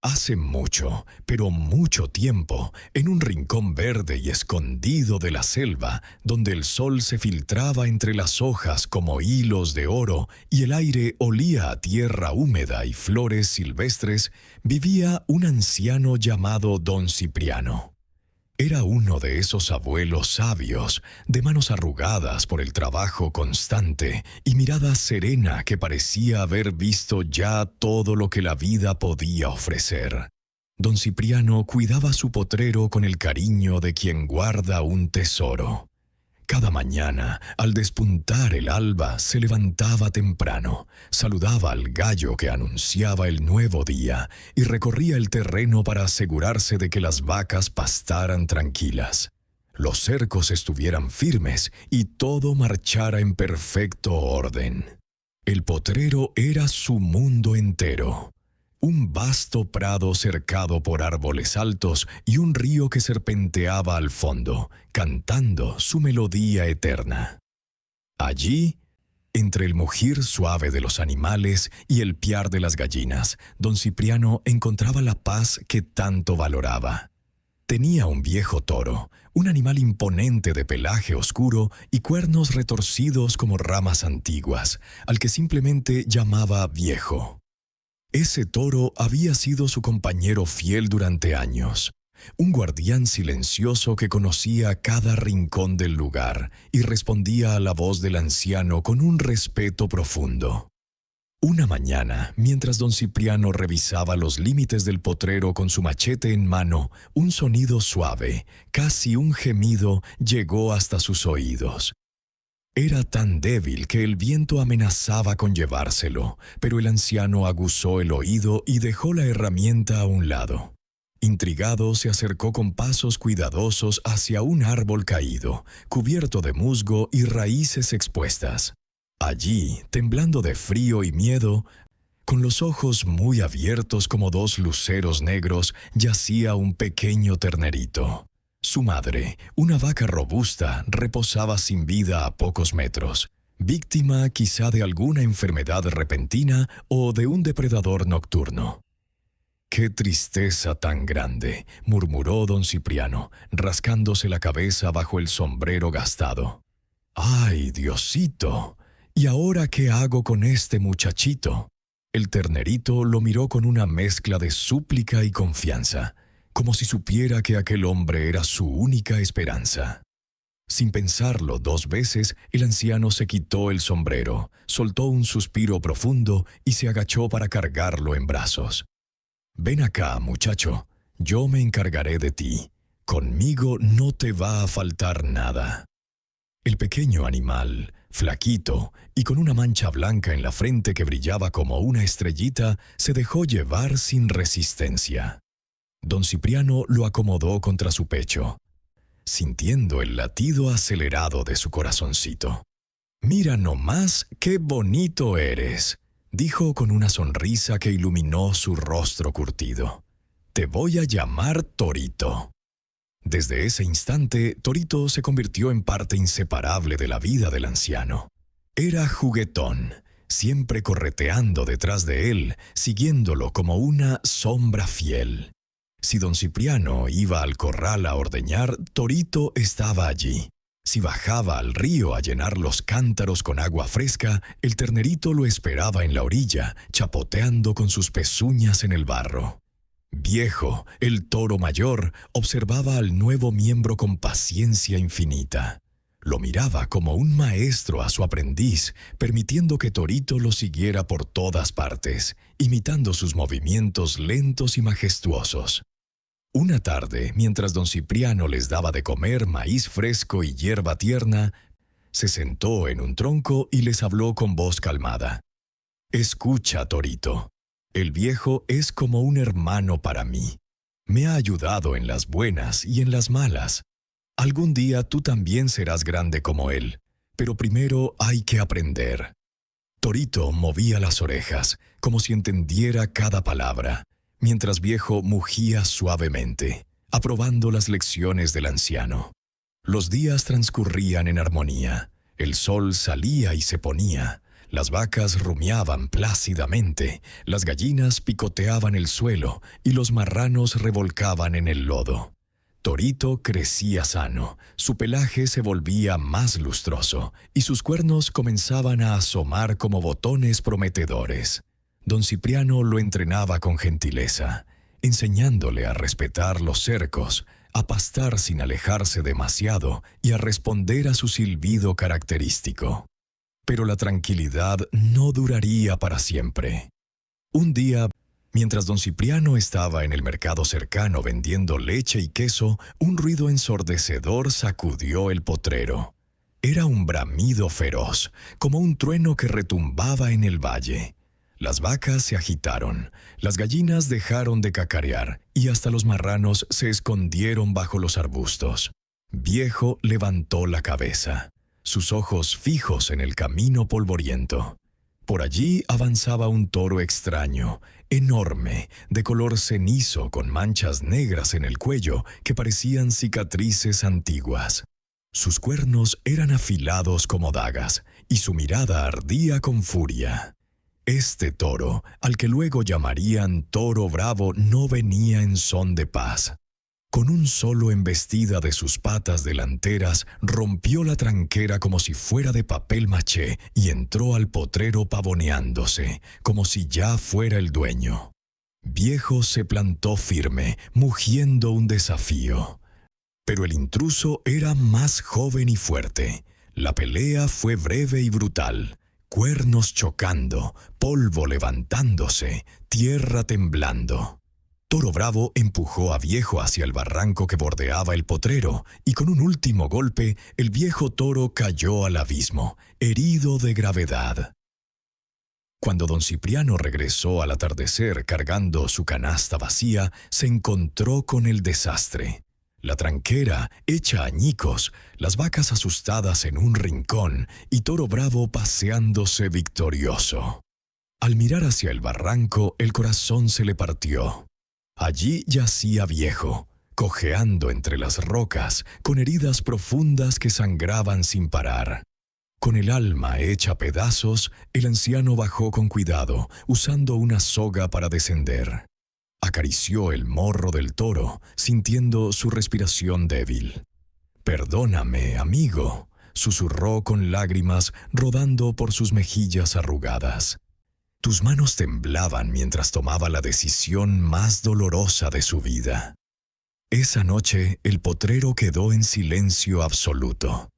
Hace mucho, pero mucho tiempo, en un rincón verde y escondido de la selva, donde el sol se filtraba entre las hojas como hilos de oro y el aire olía a tierra húmeda y flores silvestres, vivía un anciano llamado Don Cipriano. Era uno de esos abuelos sabios, de manos arrugadas por el trabajo constante y mirada serena que parecía haber visto ya todo lo que la vida podía ofrecer. Don Cipriano cuidaba su potrero con el cariño de quien guarda un tesoro. Cada mañana, al despuntar el alba, se levantaba temprano, saludaba al gallo que anunciaba el nuevo día y recorría el terreno para asegurarse de que las vacas pastaran tranquilas, los cercos estuvieran firmes y todo marchara en perfecto orden. El potrero era su mundo entero. Un vasto prado cercado por árboles altos y un río que serpenteaba al fondo, cantando su melodía eterna. Allí, entre el mugir suave de los animales y el piar de las gallinas, don Cipriano encontraba la paz que tanto valoraba. Tenía un viejo toro, un animal imponente de pelaje oscuro y cuernos retorcidos como ramas antiguas, al que simplemente llamaba viejo. Ese toro había sido su compañero fiel durante años, un guardián silencioso que conocía cada rincón del lugar y respondía a la voz del anciano con un respeto profundo. Una mañana, mientras don Cipriano revisaba los límites del potrero con su machete en mano, un sonido suave, casi un gemido, llegó hasta sus oídos. Era tan débil que el viento amenazaba con llevárselo, pero el anciano aguzó el oído y dejó la herramienta a un lado. Intrigado, se acercó con pasos cuidadosos hacia un árbol caído, cubierto de musgo y raíces expuestas. Allí, temblando de frío y miedo, con los ojos muy abiertos como dos luceros negros, yacía un pequeño ternerito. Su madre, una vaca robusta, reposaba sin vida a pocos metros, víctima quizá de alguna enfermedad repentina o de un depredador nocturno. «¡Qué tristeza tan grande!», murmuró don Cipriano, rascándose la cabeza bajo el sombrero gastado. «¡Ay, Diosito! ¿Y ahora qué hago con este muchachito?». El ternerito lo miró con una mezcla de súplica y confianza, como si supiera que aquel hombre era su única esperanza. Sin pensarlo 2 veces, el anciano se quitó el sombrero, soltó un suspiro profundo y se agachó para cargarlo en brazos. «Ven acá, muchacho, yo me encargaré de ti. Conmigo no te va a faltar nada». El pequeño animal, flaquito y con una mancha blanca en la frente que brillaba como una estrellita, se dejó llevar sin resistencia. Don Cipriano lo acomodó contra su pecho, sintiendo el latido acelerado de su corazoncito. «Mira nomás qué bonito eres», dijo con una sonrisa que iluminó su rostro curtido. «Te voy a llamar Torito». Desde ese instante, Torito se convirtió en parte inseparable de la vida del anciano. Era juguetón, siempre correteando detrás de él, siguiéndolo como una sombra fiel. Si don Cipriano iba al corral a ordeñar, Torito estaba allí. Si bajaba al río a llenar los cántaros con agua fresca, el ternerito lo esperaba en la orilla, chapoteando con sus pezuñas en el barro. Viejo, el toro mayor, observaba al nuevo miembro con paciencia infinita. Lo miraba como un maestro a su aprendiz, permitiendo que Torito lo siguiera por todas partes, imitando sus movimientos lentos y majestuosos. Una tarde, mientras don Cipriano les daba de comer maíz fresco y hierba tierna, se sentó en un tronco y les habló con voz calmada. «Escucha, Torito. El viejo es como un hermano para mí. Me ha ayudado en las buenas y en las malas. Algún día tú también serás grande como él, pero primero hay que aprender». Torito movía las orejas, como si entendiera cada palabra, mientras viejo mugía suavemente, aprobando las lecciones del anciano. Los días transcurrían en armonía. El sol salía y se ponía. Las vacas rumiaban plácidamente, las gallinas picoteaban el suelo y los marranos revolcaban en el lodo. Torito crecía sano, su pelaje se volvía más lustroso y sus cuernos comenzaban a asomar como botones prometedores. Don Cipriano lo entrenaba con gentileza, enseñándole a respetar los cercos, a pastar sin alejarse demasiado y a responder a su silbido característico. Pero la tranquilidad no duraría para siempre. Un día, mientras don Cipriano estaba en el mercado cercano vendiendo leche y queso, un ruido ensordecedor sacudió el potrero. Era un bramido feroz, como un trueno que retumbaba en el valle. Las vacas se agitaron, las gallinas dejaron de cacarear y hasta los marranos se escondieron bajo los arbustos. Viejo levantó la cabeza, sus ojos fijos en el camino polvoriento. Por allí avanzaba un toro extraño, enorme, de color cenizo con manchas negras en el cuello que parecían cicatrices antiguas. Sus cuernos eran afilados como dagas y su mirada ardía con furia. Este toro, al que luego llamarían Toro Bravo, no venía en son de paz. Con un solo embestida de sus patas delanteras, rompió la tranquera como si fuera de papel maché y entró al potrero pavoneándose, como si ya fuera el dueño. Viejo se plantó firme, mugiendo un desafío. Pero el intruso era más joven y fuerte. La pelea fue breve y brutal. Cuernos chocando, polvo levantándose, tierra temblando. Toro Bravo empujó a Viejo hacia el barranco que bordeaba el potrero, y con un último golpe, el viejo toro cayó al abismo, herido de gravedad. Cuando don Cipriano regresó al atardecer cargando su canasta vacía, se encontró con el desastre. La tranquera, hecha añicos, las vacas asustadas en un rincón y Toro Bravo paseándose victorioso. Al mirar hacia el barranco, el corazón se le partió. Allí yacía Viejo, cojeando entre las rocas, con heridas profundas que sangraban sin parar. Con el alma hecha pedazos, el anciano bajó con cuidado, usando una soga para descender. Acarició el morro del toro, sintiendo su respiración débil. «Perdóname, amigo», susurró con lágrimas rodando por sus mejillas arrugadas. Tus manos temblaban mientras tomaba la decisión más dolorosa de su vida. Esa noche el potrero quedó en silencio absoluto.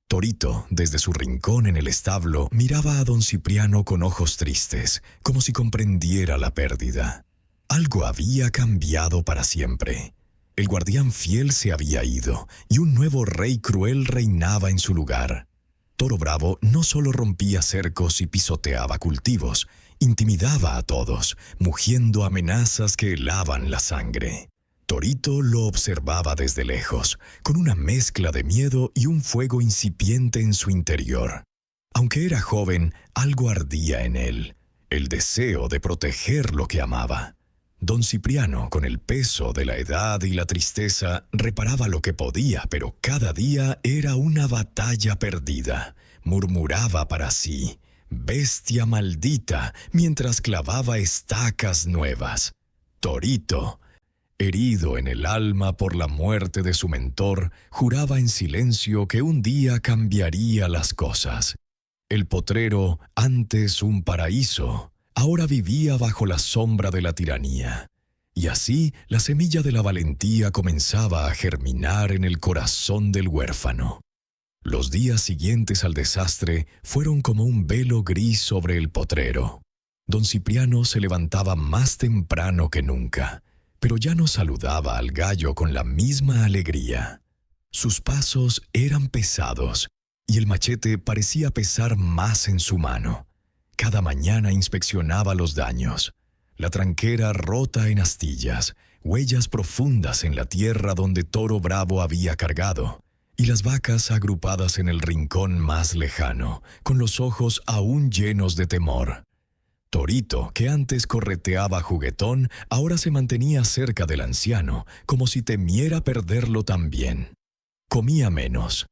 Torito, desde su rincón en el establo, miraba a don Cipriano con ojos tristes, como si comprendiera la pérdida. Algo había cambiado para siempre. El guardián fiel se había ido, y un nuevo rey cruel reinaba en su lugar. Toro Bravo no solo rompía cercos y pisoteaba cultivos, intimidaba a todos, mugiendo amenazas que helaban la sangre. Torito lo observaba desde lejos, con una mezcla de miedo y un fuego incipiente en su interior. Aunque era joven, algo ardía en él, el deseo de proteger lo que amaba. Don Cipriano, con el peso de la edad y la tristeza, reparaba lo que podía, pero cada día era una batalla perdida. Murmuraba para sí, «Bestia maldita», mientras clavaba estacas nuevas. Torito, herido en el alma por la muerte de su mentor, juraba en silencio que un día cambiaría las cosas. El potrero, antes un paraíso, ahora vivía bajo la sombra de la tiranía. Y así la semilla de la valentía comenzaba a germinar en el corazón del huérfano. Los días siguientes al desastre fueron como un velo gris sobre el potrero. Don Cipriano se levantaba más temprano que nunca, pero ya no saludaba al gallo con la misma alegría. Sus pasos eran pesados y el machete parecía pesar más en su mano. Cada mañana inspeccionaba los daños. La tranquera rota en astillas, huellas profundas en la tierra donde Toro Bravo había cargado, y las vacas agrupadas en el rincón más lejano, con los ojos aún llenos de temor. Torito, que antes correteaba juguetón, ahora se mantenía cerca del anciano, como si temiera perderlo también. Comía menos.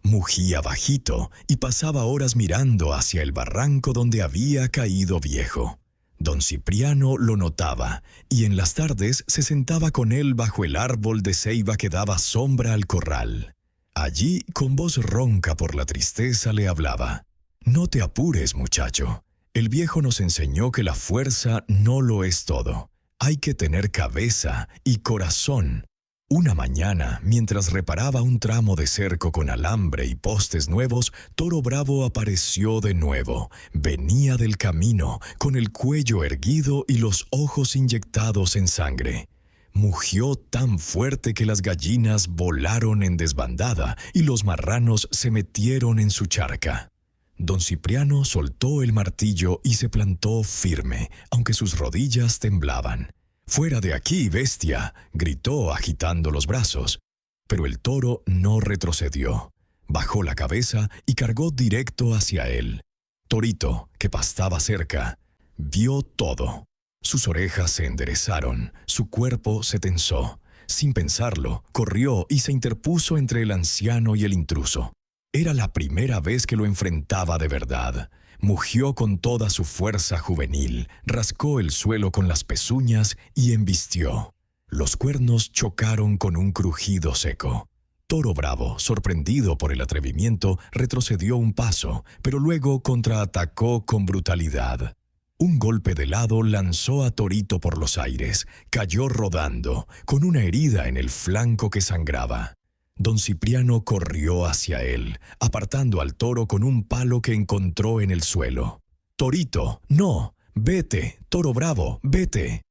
Mugía bajito y pasaba horas mirando hacia el barranco donde había caído Viejo. Don Cipriano lo notaba y en las tardes se sentaba con él bajo el árbol de ceiba que daba sombra al corral. Allí, con voz ronca por la tristeza, le hablaba: «No te apures, muchacho. El viejo nos enseñó que la fuerza no lo es todo. Hay que tener cabeza y corazón». Una mañana, mientras reparaba un tramo de cerco con alambre y postes nuevos, Toro Bravo apareció de nuevo. Venía del camino, con el cuello erguido y los ojos inyectados en sangre. Mugió tan fuerte que las gallinas volaron en desbandada y los marranos se metieron en su charca. Don Cipriano soltó el martillo y se plantó firme, aunque sus rodillas temblaban. «¡Fuera de aquí, bestia!», gritó agitando los brazos. Pero el toro no retrocedió. Bajó la cabeza y cargó directo hacia él. Torito, que pastaba cerca, vio todo. Sus orejas se enderezaron, su cuerpo se tensó. Sin pensarlo, corrió y se interpuso entre el anciano y el intruso. Era la primera vez que lo enfrentaba de verdad. Mugió con toda su fuerza juvenil, rascó el suelo con las pezuñas y embistió. Los cuernos chocaron con un crujido seco. Toro Bravo, sorprendido por el atrevimiento, retrocedió un paso, pero luego contraatacó con brutalidad. Un golpe de lado lanzó a Torito por los aires. Cayó rodando, con una herida en el flanco que sangraba. Don Cipriano corrió hacia él, apartando al toro con un palo que encontró en el suelo. «Torito, no, vete, Toro Bravo, vete».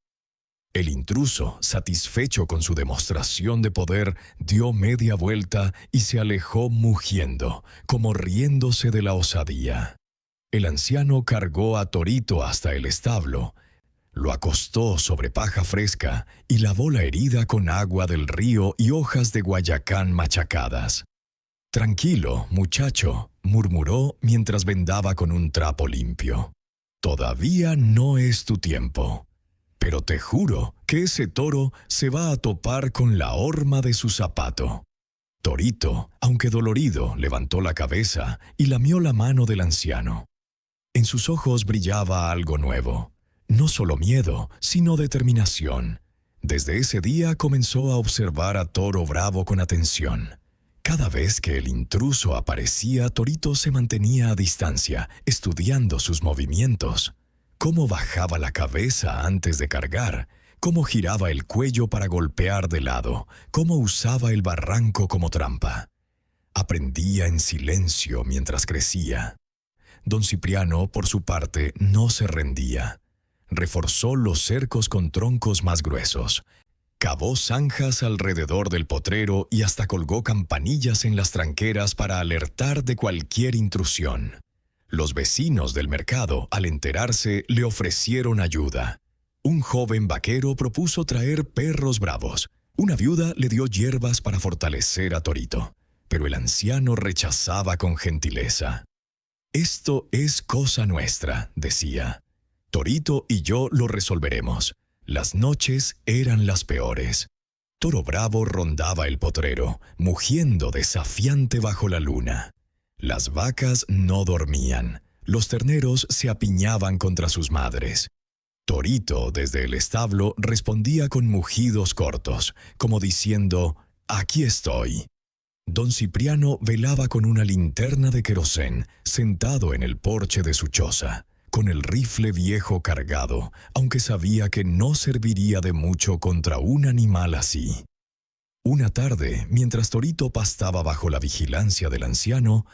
El intruso, satisfecho con su demostración de poder, dio media vuelta y se alejó mugiendo, como riéndose de la osadía. El anciano cargó a Torito hasta el establo. Lo acostó sobre paja fresca y lavó la herida con agua del río y hojas de guayacán machacadas. «Tranquilo, muchacho», murmuró mientras vendaba con un trapo limpio. «Todavía no es tu tiempo. Pero te juro que ese toro se va a topar con la horma de su zapato». Torito, aunque dolorido, levantó la cabeza y lamió la mano del anciano. En sus ojos brillaba algo nuevo. No solo miedo, sino determinación. Desde ese día comenzó a observar a Toro Bravo con atención. Cada vez que el intruso aparecía, Torito se mantenía a distancia, estudiando sus movimientos. Cómo bajaba la cabeza antes de cargar, cómo giraba el cuello para golpear de lado, cómo usaba el barranco como trampa. Aprendía en silencio mientras crecía. Don Cipriano, por su parte, no se rendía. Reforzó los cercos con troncos más gruesos. Cavó zanjas alrededor del potrero y hasta colgó campanillas en las tranqueras para alertar de cualquier intrusión. Los vecinos del mercado, al enterarse, le ofrecieron ayuda. Un joven vaquero propuso traer perros bravos. Una viuda le dio hierbas para fortalecer a Torito, pero el anciano rechazaba con gentileza. «Esto es cosa nuestra», decía. «Torito y yo lo resolveremos». Las noches eran las peores. Toro Bravo rondaba el potrero, mugiendo desafiante bajo la luna. Las vacas no dormían. Los terneros se apiñaban contra sus madres. Torito, desde el establo, respondía con mugidos cortos, como diciendo: «Aquí estoy». Don Cipriano velaba con una linterna de querosén, sentado en el porche de su choza, con el rifle viejo cargado, aunque sabía que no serviría de mucho contra un animal así. Una tarde, mientras Torito pastaba bajo la vigilancia del anciano,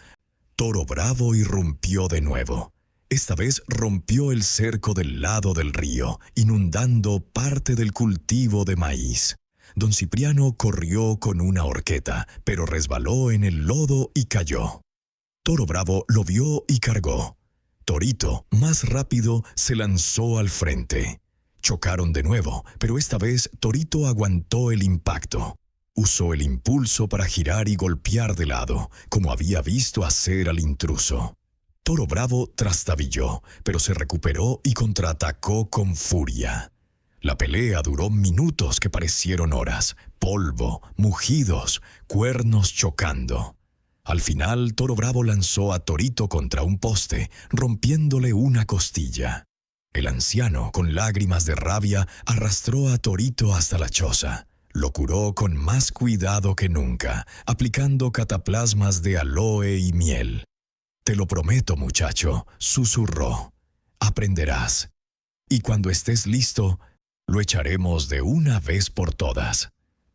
Toro Bravo irrumpió de nuevo. Esta vez rompió el cerco del lado del río, inundando parte del cultivo de maíz. Don Cipriano corrió con una horqueta, pero resbaló en el lodo y cayó. Toro Bravo lo vio y cargó. Torito, más rápido, se lanzó al frente. Chocaron de nuevo, pero esta vez Torito aguantó el impacto. Usó el impulso para girar y golpear de lado, como había visto hacer al intruso. Toro Bravo trastabilló, pero se recuperó y contraatacó con furia. La pelea duró minutos que parecieron horas, polvo, mugidos, cuernos chocando. Al final, Toro Bravo lanzó a Torito contra un poste, rompiéndole una costilla. El anciano, con lágrimas de rabia, arrastró a Torito hasta la choza. Lo curó con más cuidado que nunca, aplicando cataplasmas de aloe y miel. «Te lo prometo, muchacho», susurró. «Aprenderás. Y cuando estés listo, lo echaremos de una vez por todas».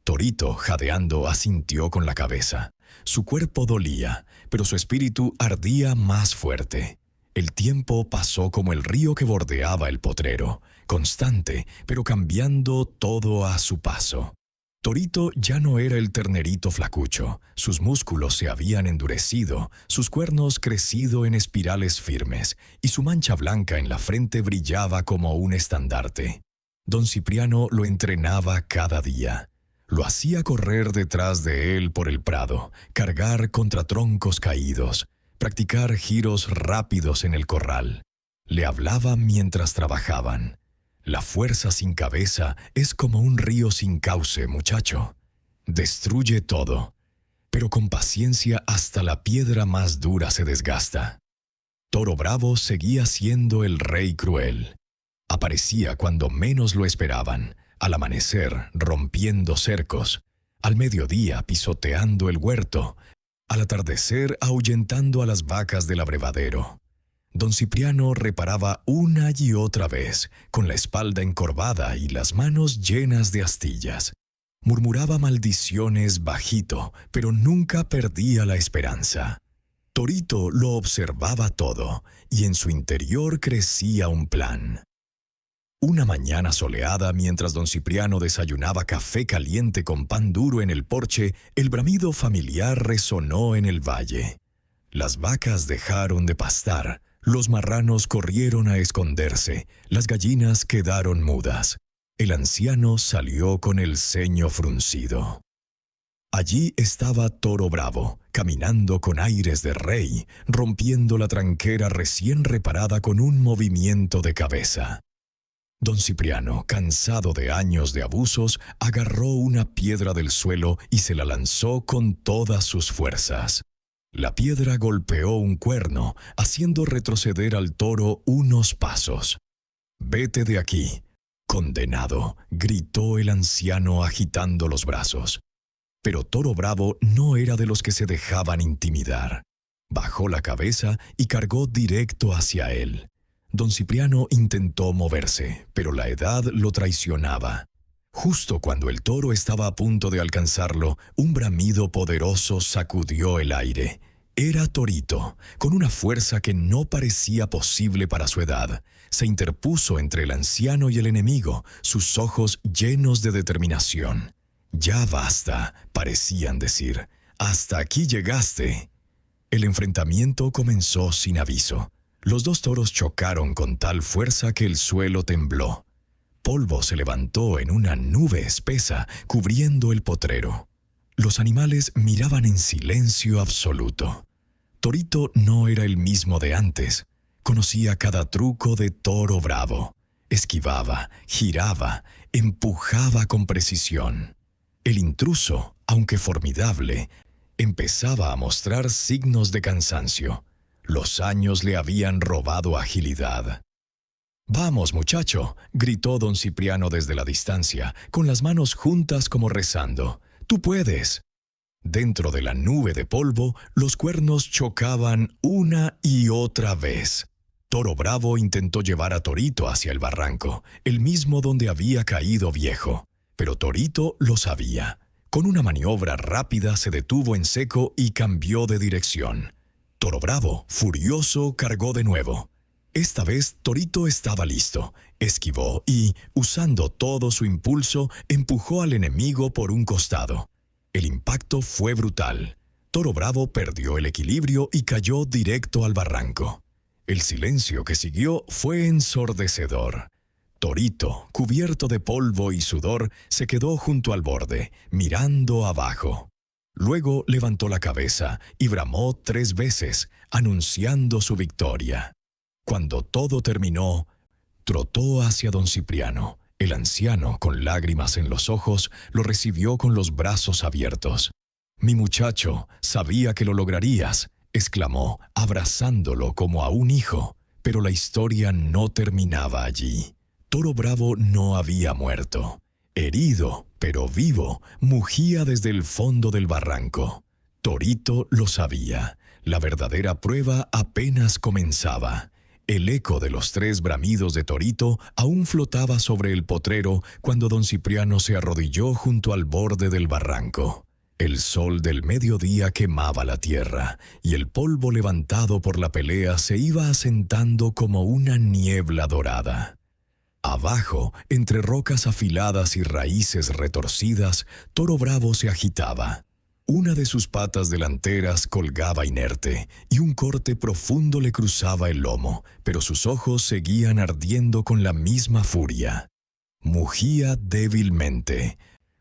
Torito, jadeando, asintió con la cabeza. Su cuerpo dolía, pero su espíritu ardía más fuerte. El tiempo pasó como el río que bordeaba el potrero, constante, pero cambiando todo a su paso. Torito ya no era el ternerito flacucho. Sus músculos se habían endurecido, sus cuernos crecido en espirales firmes, y su mancha blanca en la frente brillaba como un estandarte. Don Cipriano lo entrenaba cada día. Lo hacía correr detrás de él por el prado, cargar contra troncos caídos, practicar giros rápidos en el corral. Le hablaba mientras trabajaban. «La fuerza sin cabeza es como un río sin cauce, muchacho. Destruye todo, pero con paciencia hasta la piedra más dura se desgasta». Toro Bravo seguía siendo el rey cruel. Aparecía cuando menos lo esperaban, al amanecer rompiendo cercos, al mediodía pisoteando el huerto, al atardecer ahuyentando a las vacas del abrevadero. Don Cipriano reparaba una y otra vez, con la espalda encorvada y las manos llenas de astillas. Murmuraba maldiciones bajito, pero nunca perdía la esperanza. Torito lo observaba todo, y en su interior crecía un plan. Una mañana soleada, mientras don Cipriano desayunaba café caliente con pan duro en el porche, el bramido familiar resonó en el valle. Las vacas dejaron de pastar, los marranos corrieron a esconderse, las gallinas quedaron mudas. El anciano salió con el ceño fruncido. Allí estaba Toro Bravo, caminando con aires de rey, rompiendo la tranquera recién reparada con un movimiento de cabeza. Don Cipriano, cansado de años de abusos, agarró una piedra del suelo y se la lanzó con todas sus fuerzas. La piedra golpeó un cuerno, haciendo retroceder al toro unos pasos. «Vete de aquí, condenado», gritó el anciano agitando los brazos. Pero Toro Bravo no era de los que se dejaban intimidar. Bajó la cabeza y cargó directo hacia él. Don Cipriano intentó moverse, pero la edad lo traicionaba. Justo cuando el toro estaba a punto de alcanzarlo, un bramido poderoso sacudió el aire. Era Torito, con una fuerza que no parecía posible para su edad. Se interpuso entre el anciano y el enemigo, sus ojos llenos de determinación. «Ya basta», parecían decir. «Hasta aquí llegaste». El enfrentamiento comenzó sin aviso. Los dos toros chocaron con tal fuerza que el suelo tembló. Polvo se levantó en una nube espesa, cubriendo el potrero. Los animales miraban en silencio absoluto. Torito no era el mismo de antes. Conocía cada truco de Toro Bravo. Esquivaba, giraba, empujaba con precisión. El intruso, aunque formidable, empezaba a mostrar signos de cansancio. Los años le habían robado agilidad. «Vamos, muchacho», gritó don Cipriano desde la distancia, con las manos juntas como rezando. «Tú puedes». Dentro de la nube de polvo, los cuernos chocaban una y otra vez. Toro Bravo intentó llevar a Torito hacia el barranco, el mismo donde había caído viejo. Pero Torito lo sabía. Con una maniobra rápida se detuvo en seco y cambió de dirección. Toro Bravo, furioso, cargó de nuevo. Esta vez Torito estaba listo, esquivó y, usando todo su impulso, empujó al enemigo por un costado. El impacto fue brutal. Toro Bravo perdió el equilibrio y cayó directo al barranco. El silencio que siguió fue ensordecedor. Torito, cubierto de polvo y sudor, se quedó junto al borde, mirando abajo. Luego levantó la cabeza y bramó 3 veces, anunciando su victoria. Cuando todo terminó, trotó hacia don Cipriano. El anciano, con lágrimas en los ojos, lo recibió con los brazos abiertos. Mi muchacho, sabía que lo lograrías, exclamó, abrazándolo como a un hijo. Pero la historia no terminaba allí. Toro Bravo no había muerto. Herido, pero vivo, mugía desde el fondo del barranco. Torito lo sabía. La verdadera prueba apenas comenzaba. El eco de los 3 bramidos de Torito aún flotaba sobre el potrero cuando don Cipriano se arrodilló junto al borde del barranco. El sol del mediodía quemaba la tierra, y el polvo levantado por la pelea se iba asentando como una niebla dorada. Abajo, entre rocas afiladas y raíces retorcidas, Toro Bravo se agitaba. Una de sus patas delanteras colgaba inerte, y un corte profundo le cruzaba el lomo, pero sus ojos seguían ardiendo con la misma furia. Mugía débilmente.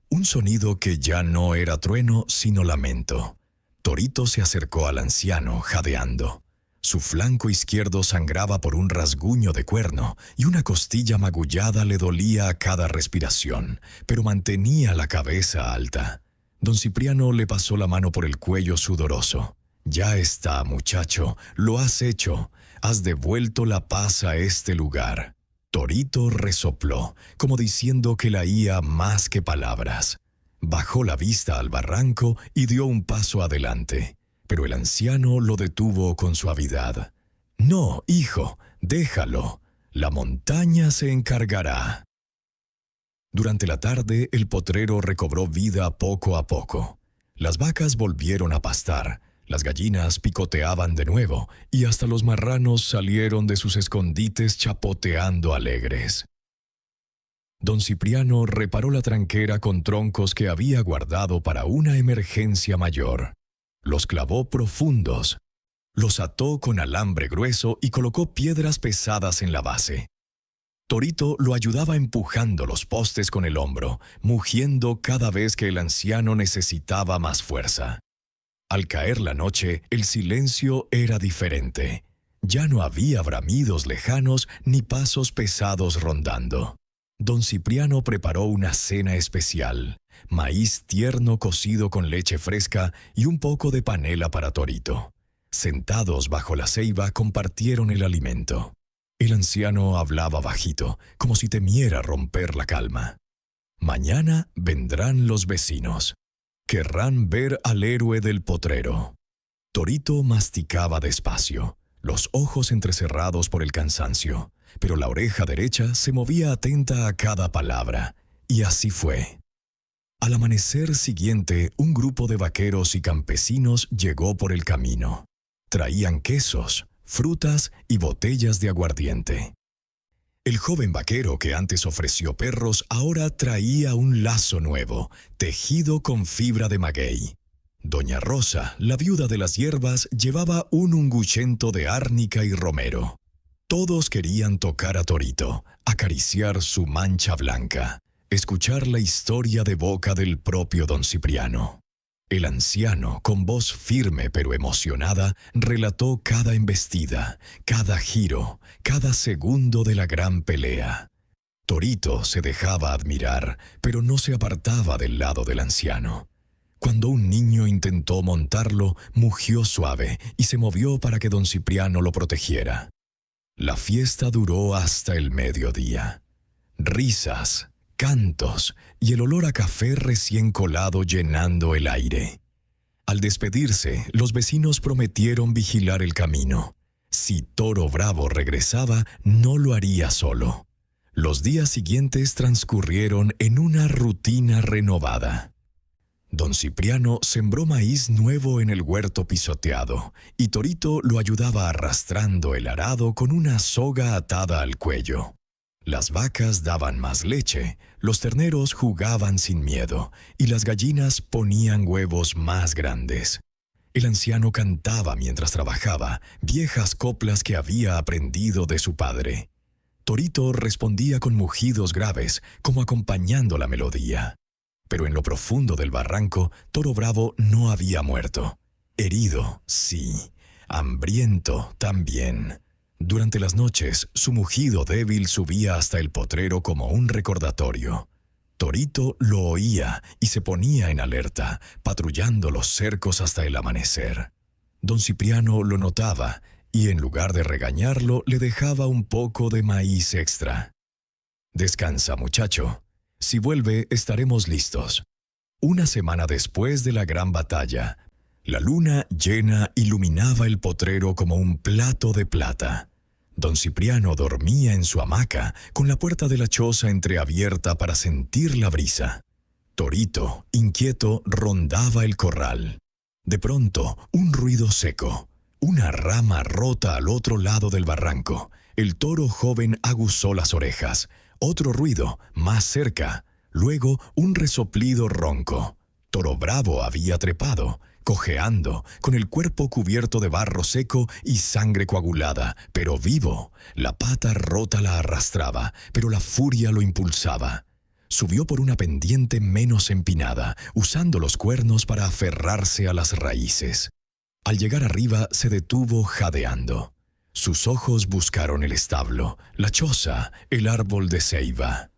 Un sonido que ya no era trueno, sino lamento. Torito se acercó al anciano, jadeando. Su flanco izquierdo sangraba por un rasguño de cuerno, y una costilla magullada le dolía a cada respiración, pero mantenía la cabeza alta. Don Cipriano le pasó la mano por el cuello sudoroso. «Ya está, muchacho, lo has hecho. Has devuelto la paz a este lugar». Torito resopló, como diciendo que la oía más que palabras. Bajó la vista al barranco y dio un paso adelante, pero el anciano lo detuvo con suavidad. «No, hijo, déjalo. La montaña se encargará». Durante la tarde, el potrero recobró vida poco a poco. Las vacas volvieron a pastar. Las gallinas picoteaban de nuevo, y hasta los marranos salieron de sus escondites chapoteando alegres. Don Cipriano reparó la tranquera con troncos que había guardado para una emergencia mayor. Los clavó profundos, los ató con alambre grueso y colocó piedras pesadas en la base. Torito lo ayudaba empujando los postes con el hombro, mugiendo cada vez que el anciano necesitaba más fuerza. Al caer la noche, el silencio era diferente. Ya no había bramidos lejanos ni pasos pesados rondando. Don Cipriano preparó una cena especial: maíz tierno cocido con leche fresca y un poco de panela para Torito. Sentados bajo la ceiba, compartieron el alimento. El anciano hablaba bajito, como si temiera romper la calma. «Mañana vendrán los vecinos. Querrán ver al héroe del potrero». Torito masticaba despacio, los ojos entrecerrados por el cansancio, pero la oreja derecha se movía atenta a cada palabra, y así fue. Al amanecer siguiente, un grupo de vaqueros y campesinos llegó por el camino. Traían quesos, frutas y botellas de aguardiente. El joven vaquero que antes ofreció perros ahora traía un lazo nuevo, tejido con fibra de maguey. Doña Rosa, la viuda de las hierbas, llevaba un unguchento de árnica y romero. Todos querían tocar a Torito, acariciar su mancha blanca, escuchar la historia de boca del propio don Cipriano. El anciano, con voz firme pero emocionada, relató cada embestida, cada giro, cada segundo de la gran pelea. Torito se dejaba admirar, pero no se apartaba del lado del anciano. Cuando un niño intentó montarlo, mugió suave y se movió para que don Cipriano lo protegiera. La fiesta duró hasta el mediodía. Risas, cantos y el olor a café recién colado llenando el aire. Al despedirse, los vecinos prometieron vigilar el camino. Si Toro Bravo regresaba, no lo haría solo. Los días siguientes transcurrieron en una rutina renovada. Don Cipriano sembró maíz nuevo en el huerto pisoteado, y Torito lo ayudaba arrastrando el arado con una soga atada al cuello. Las vacas daban más leche, los terneros jugaban sin miedo, y las gallinas ponían huevos más grandes. El anciano cantaba mientras trabajaba, viejas coplas que había aprendido de su padre. Torito respondía con mugidos graves, como acompañando la melodía. Pero en lo profundo del barranco, Toro Bravo no había muerto. Herido, sí. Hambriento, también. Durante las noches, su mugido débil subía hasta el potrero como un recordatorio. Torito lo oía y se ponía en alerta, patrullando los cercos hasta el amanecer. Don Cipriano lo notaba y en lugar de regañarlo le dejaba un poco de maíz extra. «Descansa, muchacho. Si vuelve, estaremos listos». Una semana después de la gran batalla, la luna llena iluminaba el potrero como un plato de plata. Don Cipriano dormía en su hamaca, con la puerta de la choza entreabierta para sentir la brisa. Torito, inquieto, rondaba el corral. De pronto, un ruido seco. Una rama rota al otro lado del barranco. El toro joven aguzó las orejas. Otro ruido, más cerca. Luego, un resoplido ronco. Toro Bravo había trepado, cojeando, con el cuerpo cubierto de barro seco y sangre coagulada, pero vivo. La pata rota la arrastraba, pero la furia lo impulsaba. Subió por una pendiente menos empinada, usando los cuernos para aferrarse a las raíces. Al llegar arriba, se detuvo jadeando. Sus ojos buscaron el establo, la choza, el árbol de ceiba.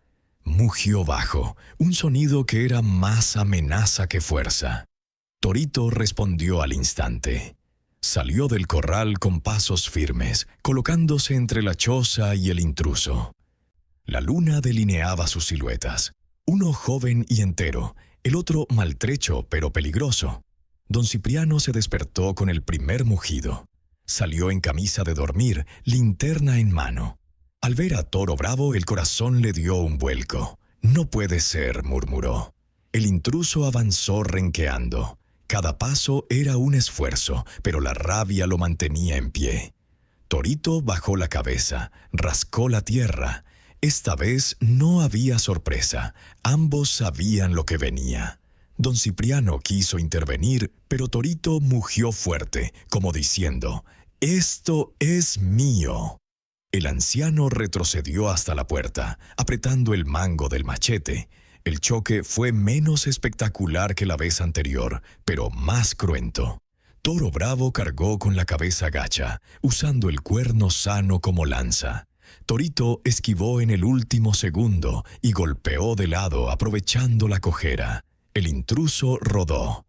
Mugió bajo, un sonido que era más amenaza que fuerza. Torito respondió al instante. Salió del corral con pasos firmes, colocándose entre la choza y el intruso. La luna delineaba sus siluetas, uno joven y entero, el otro maltrecho pero peligroso. Don Cipriano se despertó con el primer mugido. Salió en camisa de dormir, linterna en mano. Al ver a Toro Bravo, el corazón le dio un vuelco. «No puede ser», murmuró. El intruso avanzó renqueando. Cada paso era un esfuerzo, pero la rabia lo mantenía en pie. Torito bajó la cabeza, rascó la tierra. Esta vez no había sorpresa. Ambos sabían lo que venía. Don Cipriano quiso intervenir, pero Torito mugió fuerte, como diciendo: «Esto es mío». El anciano retrocedió hasta la puerta, apretando el mango del machete. El choque fue menos espectacular que la vez anterior, pero más cruento. Toro Bravo cargó con la cabeza gacha, usando el cuerno sano como lanza. Torito esquivó en el último segundo y golpeó de lado, aprovechando la cojera. El intruso rodó,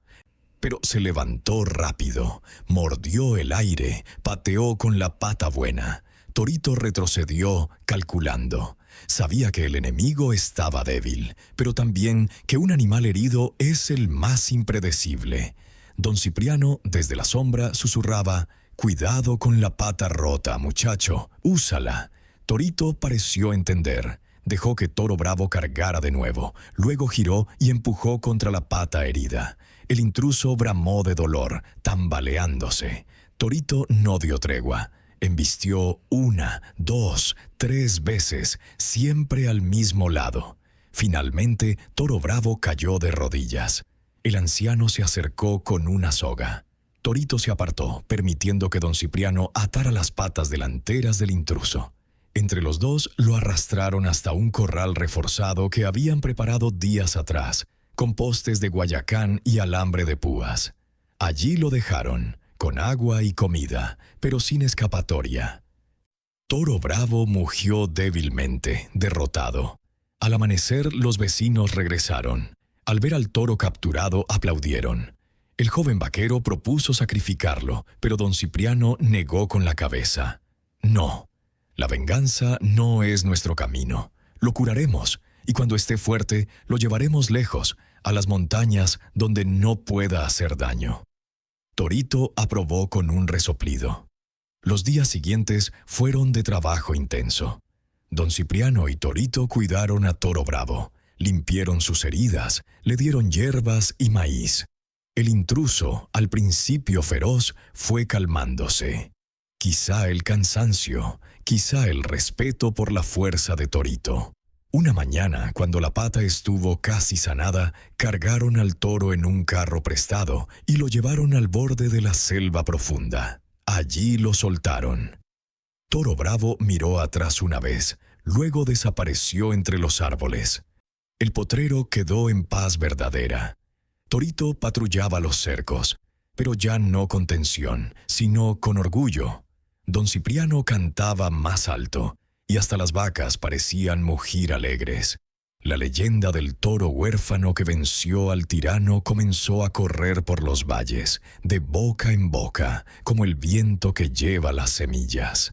pero se levantó rápido, mordió el aire, pateó con la pata buena. Torito retrocedió, calculando. Sabía que el enemigo estaba débil, pero también que un animal herido es el más impredecible. Don Cipriano, desde la sombra, susurraba: «Cuidado con la pata rota, muchacho, úsala». Torito pareció entender. Dejó que Toro Bravo cargara de nuevo. Luego giró y empujó contra la pata herida. El intruso bramó de dolor, tambaleándose. Torito no dio tregua. Embistió 1, 2, 3 veces, siempre al mismo lado. Finalmente, Toro Bravo cayó de rodillas. El anciano se acercó con una soga. Torito se apartó, permitiendo que don Cipriano atara las patas delanteras del intruso. Entre los dos lo arrastraron hasta un corral reforzado que habían preparado días atrás, con postes de guayacán y alambre de púas. Allí lo dejaron, con agua y comida, pero sin escapatoria. Toro Bravo mugió débilmente, derrotado. Al amanecer, los vecinos regresaron. Al ver al toro capturado, aplaudieron. El joven vaquero propuso sacrificarlo, pero don Cipriano negó con la cabeza. «No, la venganza no es nuestro camino. Lo curaremos, y cuando esté fuerte, lo llevaremos lejos, a las montañas donde no pueda hacer daño». Torito aprobó con un resoplido. Los días siguientes fueron de trabajo intenso. Don Cipriano y Torito cuidaron a Toro Bravo, limpiaron sus heridas, le dieron hierbas y maíz. El intruso, al principio feroz, fue calmándose. Quizá el cansancio, quizá el respeto por la fuerza de Torito. Una mañana, cuando la pata estuvo casi sanada, cargaron al toro en un carro prestado y lo llevaron al borde de la selva profunda. Allí lo soltaron. Toro Bravo miró atrás una vez, luego desapareció entre los árboles. El potrero quedó en paz verdadera. Torito patrullaba los cercos, pero ya no con tensión, sino con orgullo. Don Cipriano cantaba más alto, y hasta las vacas parecían mugir alegres. La leyenda del toro huérfano que venció al tirano comenzó a correr por los valles, de boca en boca, como el viento que lleva las semillas.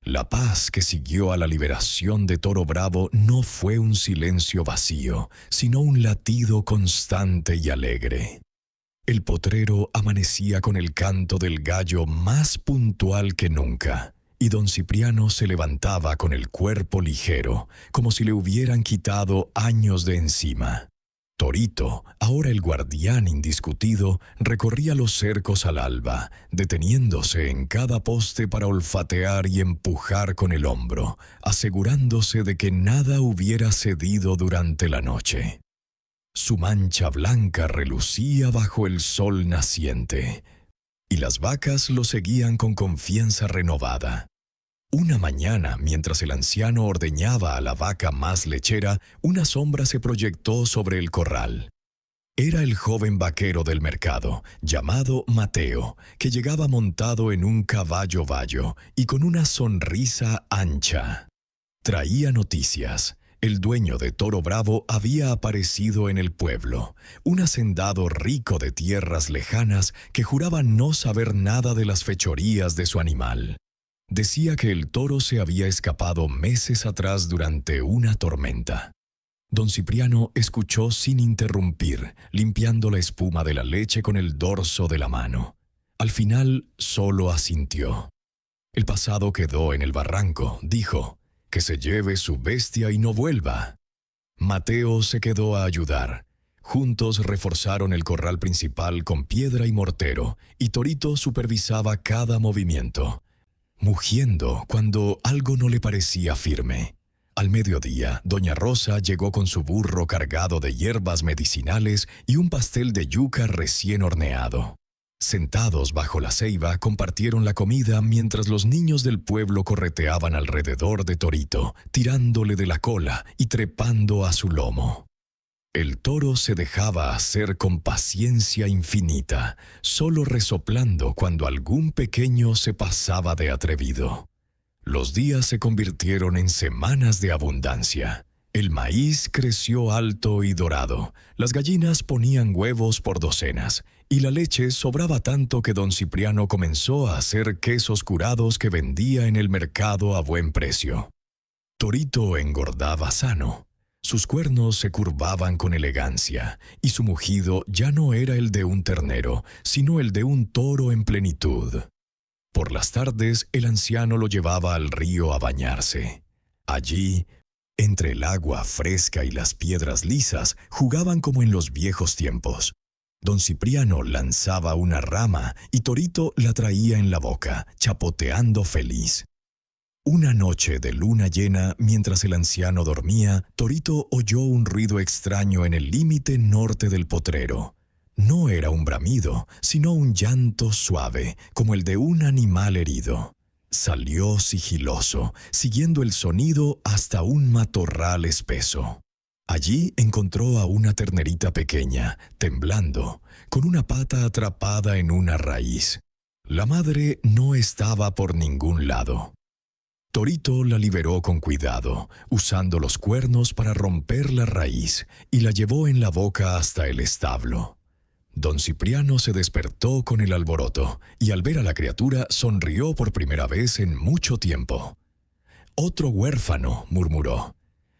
La paz que siguió a la liberación de Toro Bravo no fue un silencio vacío, sino un latido constante y alegre. El potrero amanecía con el canto del gallo más puntual que nunca, y don Cipriano se levantaba con el cuerpo ligero, como si le hubieran quitado años de encima. Torito, ahora el guardián indiscutido, recorría los cercos al alba, deteniéndose en cada poste para olfatear y empujar con el hombro, asegurándose de que nada hubiera cedido durante la noche. Su mancha blanca relucía bajo el sol naciente, y las vacas lo seguían con confianza renovada. Una mañana, mientras el anciano ordeñaba a la vaca más lechera, una sombra se proyectó sobre el corral. Era el joven vaquero del mercado, llamado Mateo, que llegaba montado en un caballo bayo y con una sonrisa ancha. Traía noticias. El dueño de Toro Bravo había aparecido en el pueblo, un hacendado rico de tierras lejanas que juraba no saber nada de las fechorías de su animal. Decía que el toro se había escapado meses atrás durante una tormenta. Don Cipriano escuchó sin interrumpir, limpiando la espuma de la leche con el dorso de la mano. Al final solo asintió. El pasado quedó en el barranco, dijo, que se lleve su bestia y no vuelva. Mateo se quedó a ayudar. Juntos reforzaron el corral principal con piedra y mortero, y Torito supervisaba cada movimiento, mugiendo cuando algo no le parecía firme. Al mediodía, doña Rosa llegó con su burro cargado de hierbas medicinales y un pastel de yuca recién horneado. Sentados bajo la ceiba, compartieron la comida mientras los niños del pueblo correteaban alrededor de Torito, tirándole de la cola y trepando a su lomo. El toro se dejaba hacer con paciencia infinita, solo resoplando cuando algún pequeño se pasaba de atrevido. Los días se convirtieron en semanas de abundancia. El maíz creció alto y dorado, las gallinas ponían huevos por docenas, y la leche sobraba tanto que don Cipriano comenzó a hacer quesos curados que vendía en el mercado a buen precio. Torito engordaba sano. Sus cuernos se curvaban con elegancia, y su mugido ya no era el de un ternero, sino el de un toro en plenitud. Por las tardes, el anciano lo llevaba al río a bañarse. Allí, entre el agua fresca y las piedras lisas, jugaban como en los viejos tiempos. Don Cipriano lanzaba una rama y Torito la traía en la boca, chapoteando feliz. Una noche de luna llena, mientras el anciano dormía, Torito oyó un ruido extraño en el límite norte del potrero. No era un bramido, sino un llanto suave, como el de un animal herido. Salió sigiloso, siguiendo el sonido hasta un matorral espeso. Allí encontró a una ternerita pequeña, temblando, con una pata atrapada en una raíz. La madre no estaba por ningún lado. Torito la liberó con cuidado, usando los cuernos para romper la raíz, y la llevó en la boca hasta el establo. Don Cipriano se despertó con el alboroto, y al ver a la criatura sonrió por primera vez en mucho tiempo. «Otro huérfano», murmuró.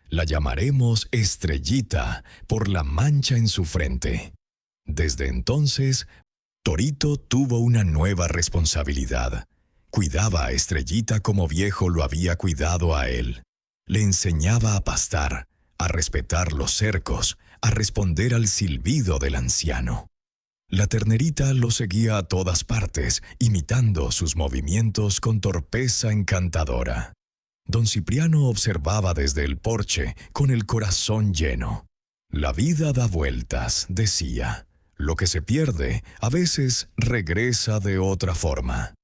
«La llamaremos Estrellita, por la mancha en su frente». Desde entonces, Torito tuvo una nueva responsabilidad. Cuidaba a Estrellita como viejo lo había cuidado a él. Le enseñaba a pastar, a respetar los cercos, a responder al silbido del anciano. La ternerita lo seguía a todas partes, imitando sus movimientos con torpeza encantadora. Don Cipriano observaba desde el porche, con el corazón lleno. «La vida da vueltas», decía. «Lo que se pierde, a veces regresa de otra forma».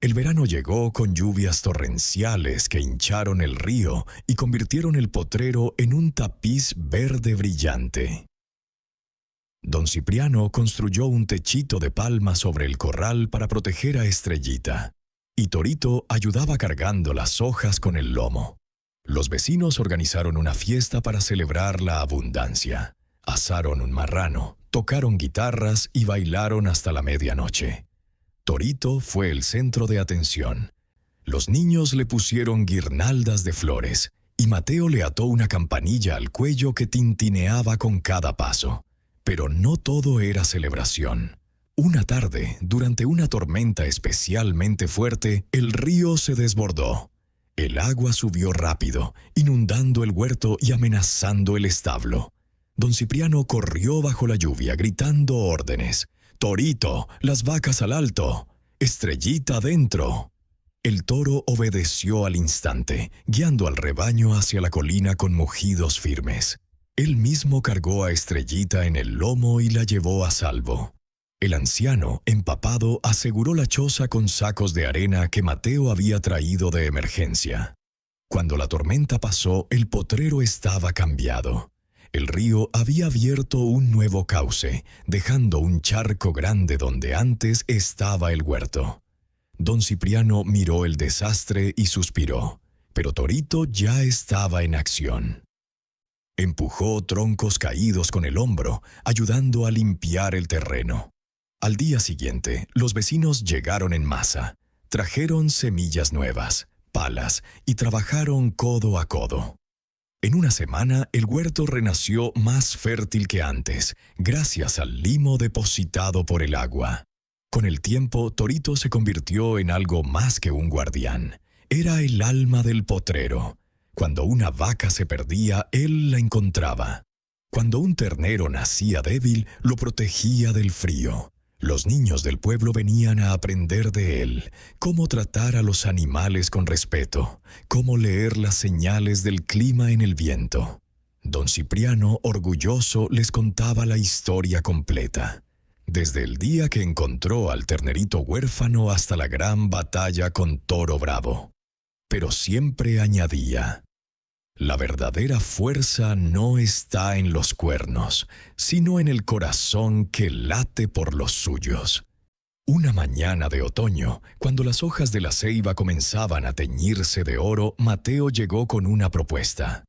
El verano llegó con lluvias torrenciales que hincharon el río y convirtieron el potrero en un tapiz verde brillante. Don Cipriano construyó un techito de palma sobre el corral para proteger a Estrellita, y Torito ayudaba cargando las hojas con el lomo. Los vecinos organizaron una fiesta para celebrar la abundancia. Asaron un marrano, tocaron guitarras y bailaron hasta la medianoche. Torito fue el centro de atención. Los niños le pusieron guirnaldas de flores y Mateo le ató una campanilla al cuello que tintineaba con cada paso. Pero no todo era celebración. Una tarde, durante una tormenta especialmente fuerte, el río se desbordó. El agua subió rápido, inundando el huerto y amenazando el establo. Don Cipriano corrió bajo la lluvia, gritando órdenes. «Torito, las vacas al alto. Estrellita adentro». El toro obedeció al instante, guiando al rebaño hacia la colina con mugidos firmes. Él mismo cargó a Estrellita en el lomo y la llevó a salvo. El anciano, empapado, aseguró la choza con sacos de arena que Mateo había traído de emergencia. Cuando la tormenta pasó, el potrero estaba cambiado. El río había abierto un nuevo cauce, dejando un charco grande donde antes estaba el huerto. Don Cipriano miró el desastre y suspiró, pero Torito ya estaba en acción. Empujó troncos caídos con el hombro, ayudando a limpiar el terreno. Al día siguiente, los vecinos llegaron en masa. Trajeron semillas nuevas, palas y trabajaron codo a codo. En una semana, el huerto renació más fértil que antes, gracias al limo depositado por el agua. Con el tiempo, Torito se convirtió en algo más que un guardián. Era el alma del potrero. Cuando una vaca se perdía, él la encontraba. Cuando un ternero nacía débil, lo protegía del frío. Los niños del pueblo venían a aprender de él cómo tratar a los animales con respeto, cómo leer las señales del clima en el viento. Don Cipriano, orgulloso, les contaba la historia completa, desde el día que encontró al ternerito huérfano hasta la gran batalla con Toro Bravo. Pero siempre añadía: la verdadera fuerza no está en los cuernos, sino en el corazón que late por los suyos. Una mañana de otoño, cuando las hojas de la ceiba comenzaban a teñirse de oro, Mateo llegó con una propuesta.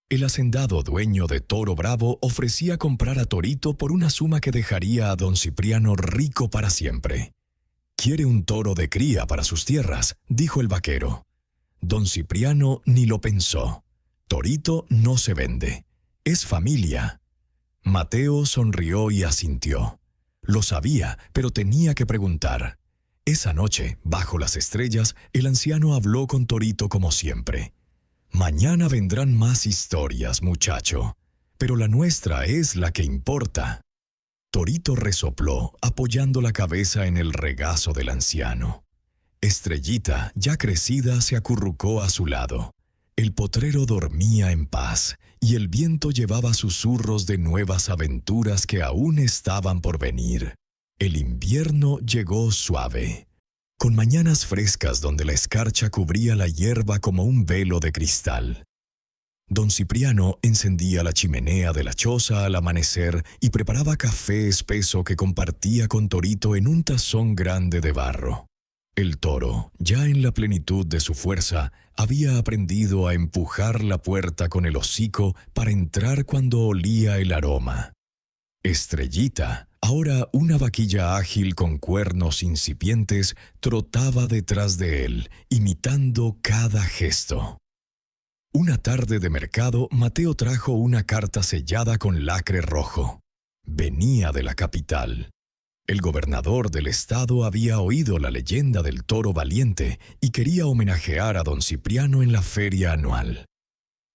El hacendado dueño de Toro Bravo ofrecía comprar a Torito por una suma que dejaría a don Cipriano rico para siempre. «Quiere un toro de cría para sus tierras», dijo el vaquero. Don Cipriano ni lo pensó. Torito no se vende. Es familia. Mateo sonrió y asintió. Lo sabía, pero tenía que preguntar. Esa noche, bajo las estrellas, el anciano habló con Torito como siempre. «Mañana vendrán más historias, muchacho, pero la nuestra es la que importa». Torito resopló, apoyando la cabeza en el regazo del anciano. Estrellita, ya crecida, se acurrucó a su lado. El potrero dormía en paz, y el viento llevaba susurros de nuevas aventuras que aún estaban por venir. El invierno llegó suave, con mañanas frescas donde la escarcha cubría la hierba como un velo de cristal. Don Cipriano encendía la chimenea de la choza al amanecer y preparaba café espeso que compartía con Torito en un tazón grande de barro. El toro, ya en la plenitud de su fuerza, había aprendido a empujar la puerta con el hocico para entrar cuando olía el aroma. Estrellita, ahora una vaquilla ágil con cuernos incipientes, trotaba detrás de él, imitando cada gesto. Una tarde de mercado, Mateo trajo una carta sellada con lacre rojo. Venía de la capital. El gobernador del estado había oído la leyenda del toro valiente y quería homenajear a don Cipriano en la feria anual.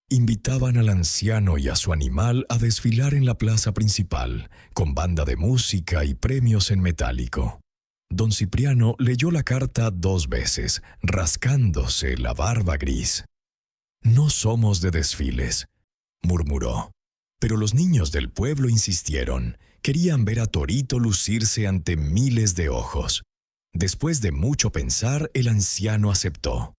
Invitaban al anciano y a su animal a desfilar en la plaza principal, con banda de música y premios en metálico. Don Cipriano leyó la carta 2 veces, rascándose la barba gris. «No somos de desfiles», murmuró. Pero los niños del pueblo insistieron. Querían ver a Torito lucirse ante miles de ojos. Después de mucho pensar, el anciano aceptó.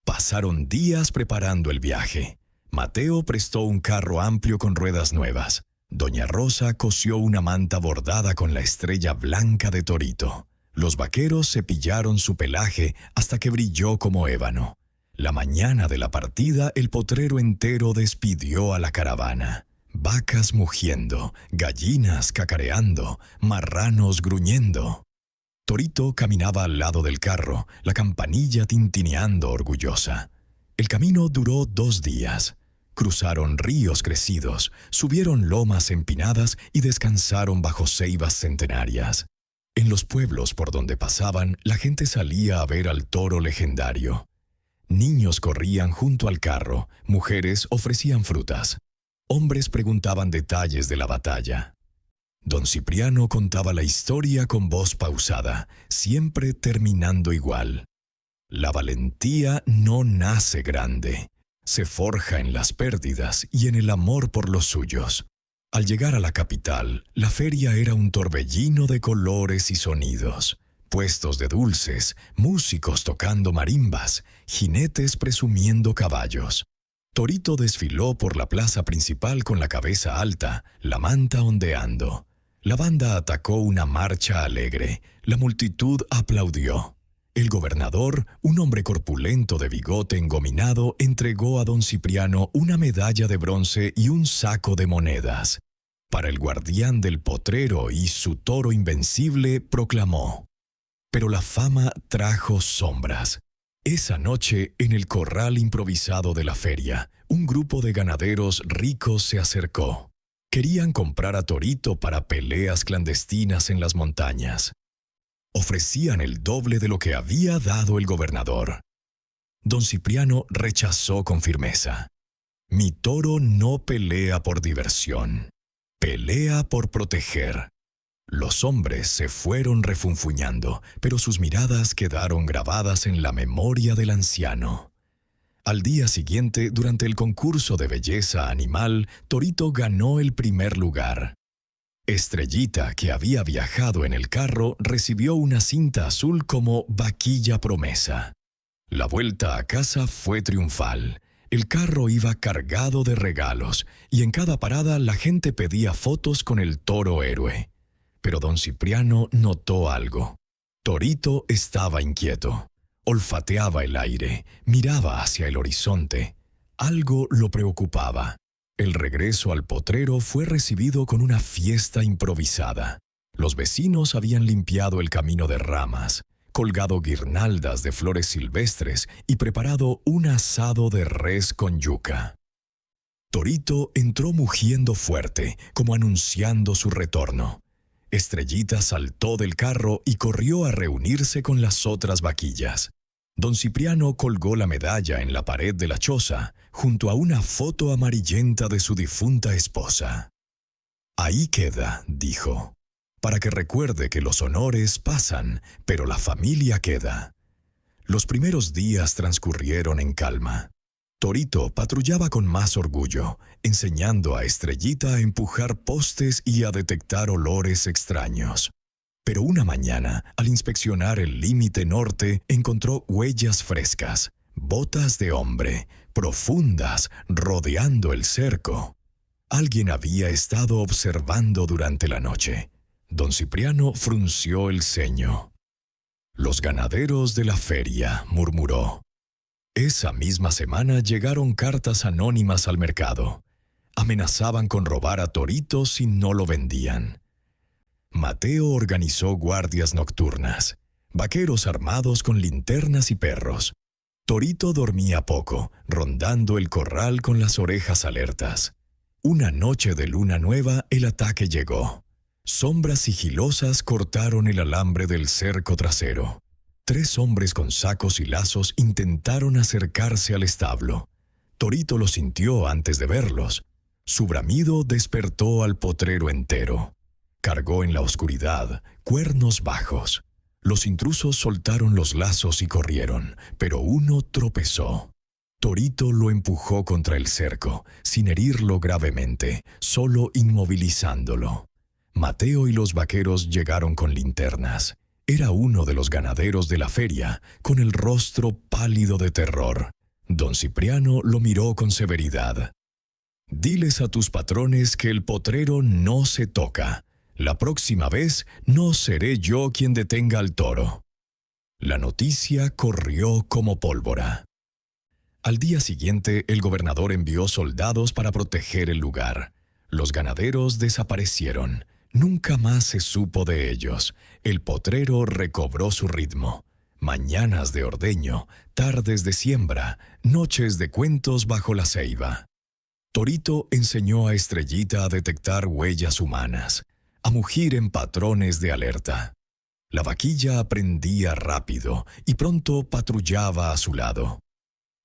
Pasaron días preparando el viaje. Mateo prestó un carro amplio con ruedas nuevas. Doña Rosa cosió una manta bordada con la estrella blanca de Torito. Los vaqueros cepillaron su pelaje hasta que brilló como ébano. La mañana de la partida, el potrero entero despidió a la caravana. Vacas mugiendo, gallinas cacareando, marranos gruñendo. Torito caminaba al lado del carro, la campanilla tintineando orgullosa. El camino duró 2 días. Cruzaron ríos crecidos, subieron lomas empinadas y descansaron bajo ceibas centenarias. En los pueblos por donde pasaban, la gente salía a ver al toro legendario. Niños corrían junto al carro, mujeres ofrecían frutas. Hombres preguntaban detalles de la batalla. Don Cipriano contaba la historia con voz pausada, siempre terminando igual. La valentía no nace grande, se forja en las pérdidas y en el amor por los suyos. Al llegar a la capital, la feria era un torbellino de colores y sonidos. Puestos de dulces, músicos tocando marimbas, jinetes presumiendo caballos. Torito desfiló por la plaza principal con la cabeza alta, la manta ondeando. La banda atacó una marcha alegre, la multitud aplaudió. El gobernador, un hombre corpulento de bigote engominado, entregó a don Cipriano una medalla de bronce y un saco de monedas. Para el guardián del potrero y su toro invencible, proclamó: pero la fama trajo sombras. Esa noche, en el corral improvisado de la feria, un grupo de ganaderos ricos se acercó. Querían comprar a Torito para peleas clandestinas en las montañas. Ofrecían el doble de lo que había dado el gobernador. Don Cipriano rechazó con firmeza. Mi toro no pelea por diversión, pelea por proteger. Los hombres se fueron refunfuñando, pero sus miradas quedaron grabadas en la memoria del anciano. Al día siguiente, durante el concurso de belleza animal, Torito ganó el primer lugar. Estrellita, que había viajado en el carro, recibió una cinta azul como vaquilla promesa. La vuelta a casa fue triunfal. El carro iba cargado de regalos, y en cada parada la gente pedía fotos con el toro héroe. Pero don Cipriano notó algo. Torito estaba inquieto. Olfateaba el aire, miraba hacia el horizonte. Algo lo preocupaba. El regreso al potrero fue recibido con una fiesta improvisada. Los vecinos habían limpiado el camino de ramas, colgado guirnaldas de flores silvestres y preparado un asado de res con yuca. Torito entró mugiendo fuerte, como anunciando su retorno. Estrellita saltó del carro y corrió a reunirse con las otras vaquillas. Don Cipriano colgó la medalla en la pared de la choza, junto a una foto amarillenta de su difunta esposa. Ahí queda, dijo, para que recuerde que los honores pasan, pero la familia queda. Los primeros días transcurrieron en calma. Torito patrullaba con más orgullo, enseñando a Estrellita a empujar postes y a detectar olores extraños. Pero una mañana, al inspeccionar el límite norte, encontró huellas frescas, botas de hombre, profundas, rodeando el cerco. Alguien había estado observando durante la noche. Don Cipriano frunció el ceño. Los ganaderos de la feria, murmuró. Esa misma semana llegaron cartas anónimas al mercado. Amenazaban con robar a Torito si no lo vendían. Mateo organizó guardias nocturnas, vaqueros armados con linternas y perros. Torito dormía poco, rondando el corral con las orejas alertas. Una noche de luna nueva, el ataque llegó. Sombras sigilosas cortaron el alambre del cerco trasero. 3 hombres con sacos y lazos intentaron acercarse al establo. Torito lo sintió antes de verlos. Su bramido despertó al potrero entero. Cargó en la oscuridad, cuernos bajos. Los intrusos soltaron los lazos y corrieron, pero uno tropezó. Torito lo empujó contra el cerco, sin herirlo gravemente, solo inmovilizándolo. Mateo y los vaqueros llegaron con linternas. Era uno de los ganaderos de la feria, con el rostro pálido de terror. Don Cipriano lo miró con severidad. «Diles a tus patrones que el potrero no se toca. La próxima vez no seré yo quien detenga al toro». La noticia corrió como pólvora. Al día siguiente, el gobernador envió soldados para proteger el lugar. Los ganaderos desaparecieron. Nunca más se supo de ellos. El potrero recobró su ritmo. Mañanas de ordeño, tardes de siembra, noches de cuentos bajo la ceiba. Torito enseñó a Estrellita a detectar huellas humanas, a mugir en patrones de alerta. La vaquilla aprendía rápido y pronto patrullaba a su lado.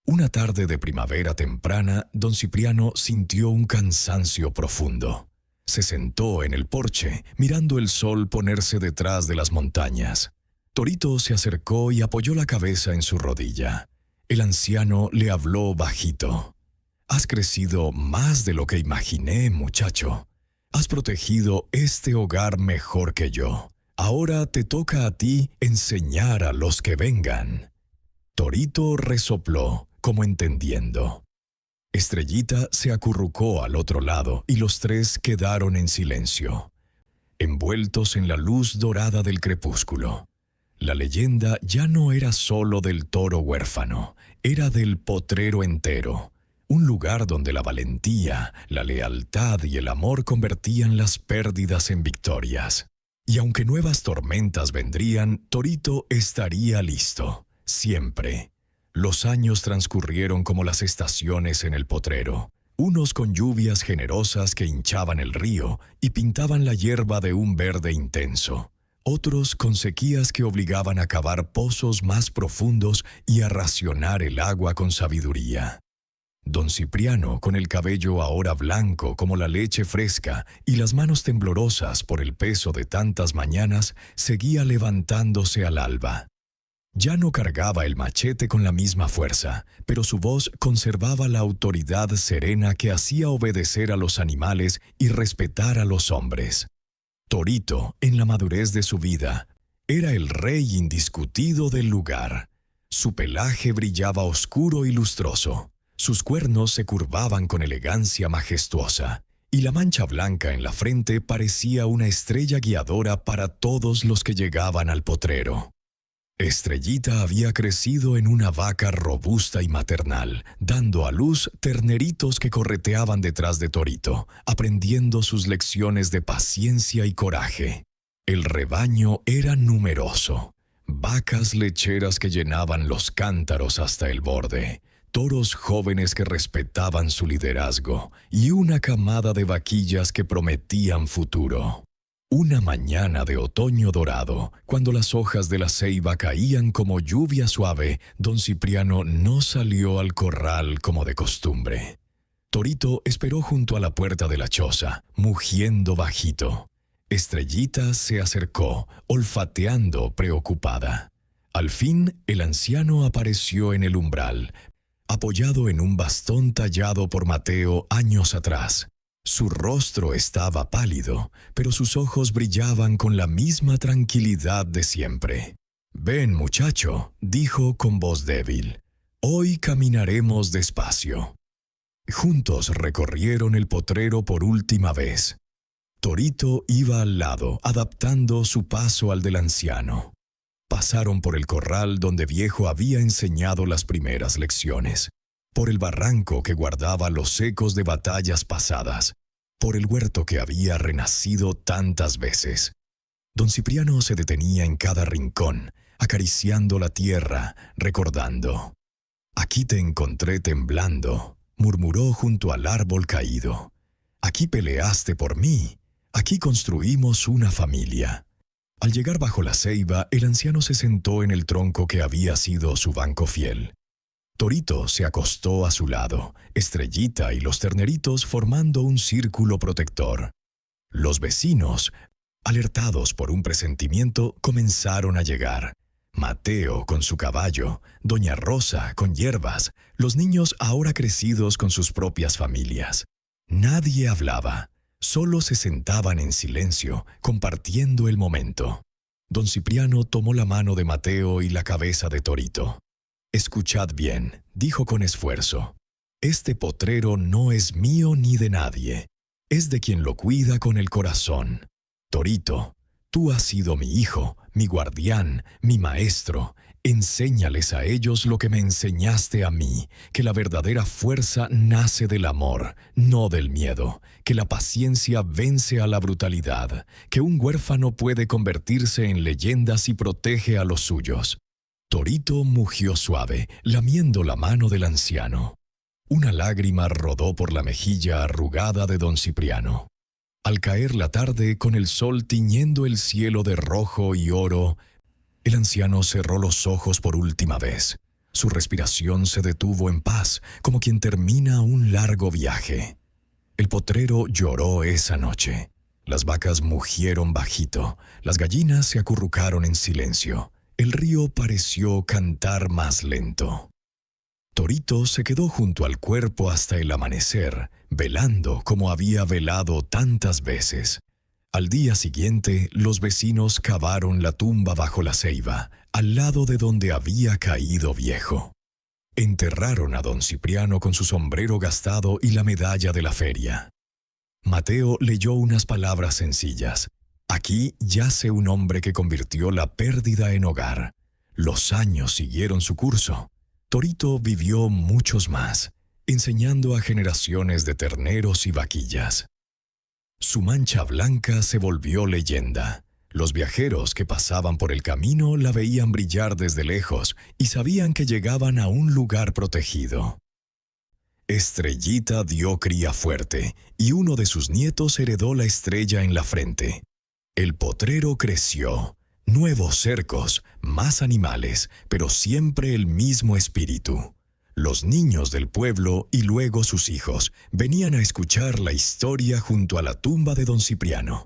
Una tarde de primavera temprana, don Cipriano sintió un cansancio profundo. Se sentó en el porche, mirando el sol ponerse detrás de las montañas. Torito se acercó y apoyó la cabeza en su rodilla. El anciano le habló bajito. «Has crecido más de lo que imaginé, muchacho. Has protegido este hogar mejor que yo. Ahora te toca a ti enseñar a los que vengan». Torito resopló, como entendiendo. Estrellita se acurrucó al otro lado y los tres quedaron en silencio, envueltos en la luz dorada del crepúsculo. La leyenda ya no era solo del toro huérfano, era del potrero entero, un lugar donde la valentía, la lealtad y el amor convertían las pérdidas en victorias. Y aunque nuevas tormentas vendrían, Torito estaría listo, siempre. Los años transcurrieron como las estaciones en el potrero, unos con lluvias generosas que hinchaban el río y pintaban la hierba de un verde intenso, otros con sequías que obligaban a cavar pozos más profundos y a racionar el agua con sabiduría. Don Cipriano, con el cabello ahora blanco como la leche fresca y las manos temblorosas por el peso de tantas mañanas, seguía levantándose al alba. Ya no cargaba el machete con la misma fuerza, pero su voz conservaba la autoridad serena que hacía obedecer a los animales y respetar a los hombres. Torito, en la madurez de su vida, era el rey indiscutido del lugar. Su pelaje brillaba oscuro y lustroso, sus cuernos se curvaban con elegancia majestuosa, y la mancha blanca en la frente parecía una estrella guiadora para todos los que llegaban al potrero. Estrellita había crecido en una vaca robusta y maternal, dando a luz terneritos que correteaban detrás de Torito, aprendiendo sus lecciones de paciencia y coraje. El rebaño era numeroso, vacas lecheras que llenaban los cántaros hasta el borde, toros jóvenes que respetaban su liderazgo y una camada de vaquillas que prometían futuro. Una mañana de otoño dorado, cuando las hojas de la ceiba caían como lluvia suave, don Cipriano no salió al corral como de costumbre. Torito esperó junto a la puerta de la choza, mugiendo bajito. Estrellita se acercó, olfateando preocupada. Al fin, el anciano apareció en el umbral, apoyado en un bastón tallado por Mateo años atrás. Su rostro estaba pálido, pero sus ojos brillaban con la misma tranquilidad de siempre. «Ven, muchacho», dijo con voz débil. «Hoy caminaremos despacio». Juntos recorrieron el potrero por última vez. Torito iba al lado, adaptando su paso al del anciano. Pasaron por el corral donde Viejo había enseñado las primeras lecciones, por el barranco que guardaba los ecos de batallas pasadas, por el huerto que había renacido tantas veces. Don Cipriano se detenía en cada rincón, acariciando la tierra, recordando. «Aquí te encontré temblando», murmuró junto al árbol caído. «Aquí peleaste por mí, aquí construimos una familia». Al llegar bajo la ceiba, el anciano se sentó en el tronco que había sido su banco fiel. Torito se acostó a su lado, Estrellita y los terneritos formando un círculo protector. Los vecinos, alertados por un presentimiento, comenzaron a llegar. Mateo con su caballo, doña Rosa con hierbas, los niños ahora crecidos con sus propias familias. Nadie hablaba, solo se sentaban en silencio, compartiendo el momento. Don Cipriano tomó la mano de Mateo y la cabeza de Torito. «Escuchad bien», dijo con esfuerzo. «Este potrero no es mío ni de nadie. Es de quien lo cuida con el corazón. Torito, tú has sido mi hijo, mi guardián, mi maestro. Enséñales a ellos lo que me enseñaste a mí, que la verdadera fuerza nace del amor, no del miedo, que la paciencia vence a la brutalidad, que un huérfano puede convertirse en leyenda si protege a los suyos. Torito mugió suave, lamiendo la mano del anciano. Una lágrima rodó por la mejilla arrugada de don Cipriano. Al caer la tarde, con el sol tiñendo el cielo de rojo y oro, el anciano cerró los ojos por última vez. Su respiración se detuvo en paz, como quien termina un largo viaje. El potrero lloró esa noche. Las vacas mugieron bajito, las gallinas se acurrucaron en silencio. El río pareció cantar más lento. Torito se quedó junto al cuerpo hasta el amanecer, velando como había velado tantas veces. Al día siguiente, los vecinos cavaron la tumba bajo la ceiba, al lado de donde había caído Viejo. Enterraron a don Cipriano con su sombrero gastado y la medalla de la feria. Mateo leyó unas palabras sencillas. Aquí yace un hombre que convirtió la pérdida en hogar. Los años siguieron su curso. Torito vivió muchos más, enseñando a generaciones de terneros y vaquillas. Su mancha blanca se volvió leyenda. Los viajeros que pasaban por el camino la veían brillar desde lejos y sabían que llegaban a un lugar protegido. Estrellita dio cría fuerte y uno de sus nietos heredó la estrella en la frente. El potrero creció. Nuevos cercos, más animales, pero siempre el mismo espíritu. Los niños del pueblo y luego sus hijos venían a escuchar la historia junto a la tumba de don Cipriano.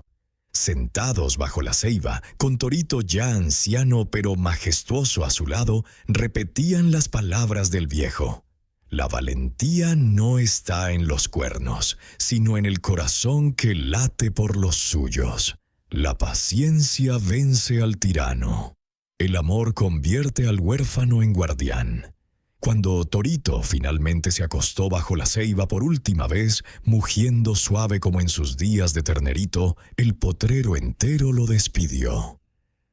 Sentados bajo la ceiba, con Torito ya anciano pero majestuoso a su lado, repetían las palabras del viejo. La valentía no está en los cuernos, sino en el corazón que late por los suyos. La paciencia vence al tirano. El amor convierte al huérfano en guardián. Cuando Torito finalmente se acostó bajo la ceiba por última vez, mugiendo suave como en sus días de ternerito, el potrero entero lo despidió.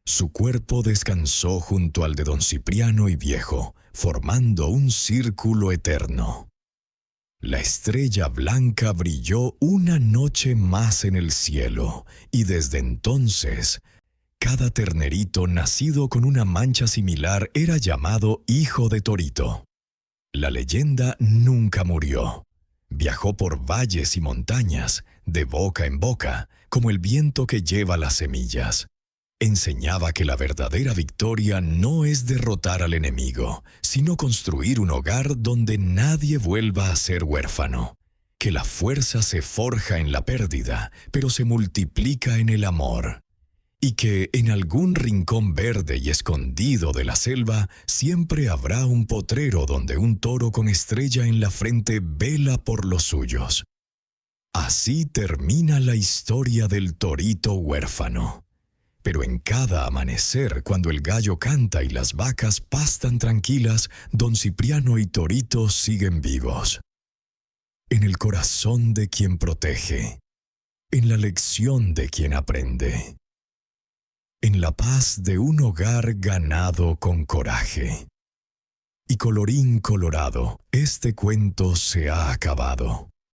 Su cuerpo descansó junto al de don Cipriano y Viejo, formando un círculo eterno. La estrella blanca brilló una noche más en el cielo, y desde entonces, cada ternerito nacido con una mancha similar era llamado hijo de Torito. La leyenda nunca murió. Viajó por valles y montañas, de boca en boca, como el viento que lleva las semillas. Enseñaba que la verdadera victoria no es derrotar al enemigo, sino construir un hogar donde nadie vuelva a ser huérfano. Que la fuerza se forja en la pérdida, pero se multiplica en el amor. Y que en algún rincón verde y escondido de la selva siempre habrá un potrero donde un toro con estrella en la frente vela por los suyos. Así termina la historia del torito huérfano. Pero en cada amanecer, cuando el gallo canta y las vacas pastan tranquilas, don Cipriano y Torito siguen vivos. En el corazón de quien protege, en la lección de quien aprende, en la paz de un hogar ganado con coraje. Y colorín colorado, este cuento se ha acabado.